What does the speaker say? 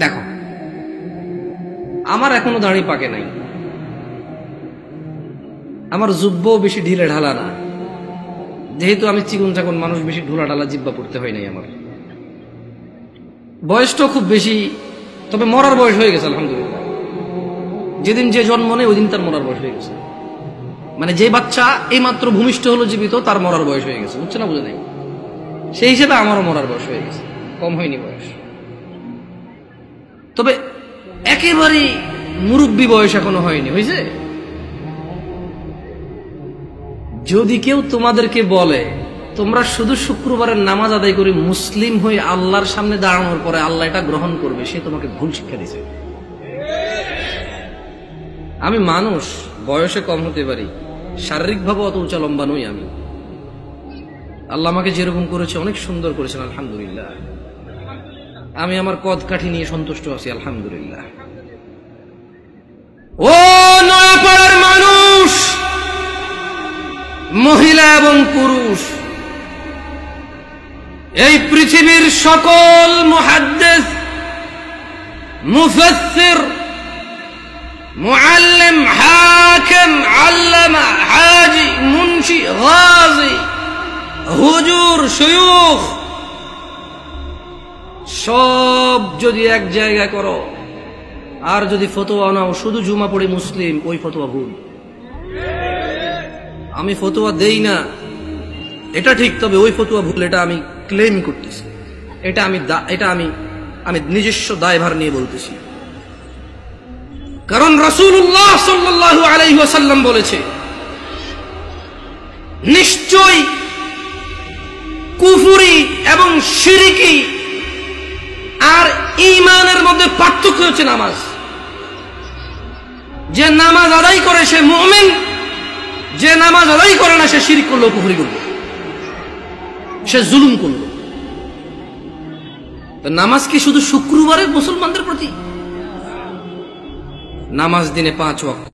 দেখো, আমার এখনো দাড়ি পাকে নাই, আমার জুব্বও বেশি ঢিলে ঢালা না, যেহেতু আমি চিকন চাকন মানুষ, বেশি ঢোলা ঢালা জিব্বা পড়তে হয় নাই। আমার বয়সটাও খুব বেশি, তবে মরার বয়স হয়ে গেছে আলহামদুলিল্লাহ। যেদিন যে জন্ম নেই ওই দিন তার মরার বয়স হয়ে গেছে। মানে যে বাচ্চা এই মাত্র ভূমিষ্ঠ হলো জীবিত, তার মরার বয়স হয়ে গেছে, বুঝছে না? বুঝে নাই? সেই হিসেবে আমারও মরার বয়স হয়ে গেছে, কম হয়নি বয়স। তবে একেবারে মুরব্বী বয়স এখনো হয়নি, হয়েছে? যদি কেউ তোমাদেরকে বলে তোমরা শুধু শুক্রবারের নামাজ আদায় করে মুসলিম হয়ে আল্লাহর সামনে দাঁড়ানোর পরে আল্লাহ এটা গ্রহণ করবে, সে তোমাকে ভুল শিক্ষা দিছে। আমি মানুষ, বয়সে কম হতে পারি, শারীরিকভাবে অত উঁচা লম্বা নই আমি। আল্লাহ আমাকে যেরকম করেছে অনেক সুন্দর করেছেন আলহামদুলিল্লাহ। আমি আমার কদ কাঠি নিয়ে সন্তুষ্ট আছি আলহামদুলিল্লাহ। ও নয়াপাড়ার মানুষ, মহিলা এবং পুরুষ, এই পৃথিবীর সকল মুহাদ্দিস, মুফাসসির, মুআল্লিম, হাকিম, আল্লামা, হাজি, মুন্সি, গাজী, হুজুর, শায়খ, সব যদি এক জায়গায় করো আর যদি ফতোয়া নাও শুধু জুমা পড়ে মুসলিম, ওই ফতোয়া ভুল। আমি ফতোয়া দেই না এটা ঠিক, তবে ওই ফতোয়া ভুল, এটা আমি ক্লেম করতেছি, এটা আমি নিজস্ব দায়ভার নিয়ে বলতেছি। কারণ রাসূলুল্লাহ সাল্লাল্লাহু আলাইহি ওয়াসাল্লাম বলেছে, নিশ্চয় কুফরি এবং শিরকি আর ঈমানের মধ্যে পার্থক্য হচ্ছে নামাজ। যে নামাজ আদায় করে সে মুমিন, যে নামাজ আদায় করে না সে শিরক করলো, কুফরি করলো, সে জুলুম করলো। তো নামাজ কি শুধু শুক্রবারে মুসলমানদের প্রতি? নামাজ দিনে 5 ওয়াক্ত।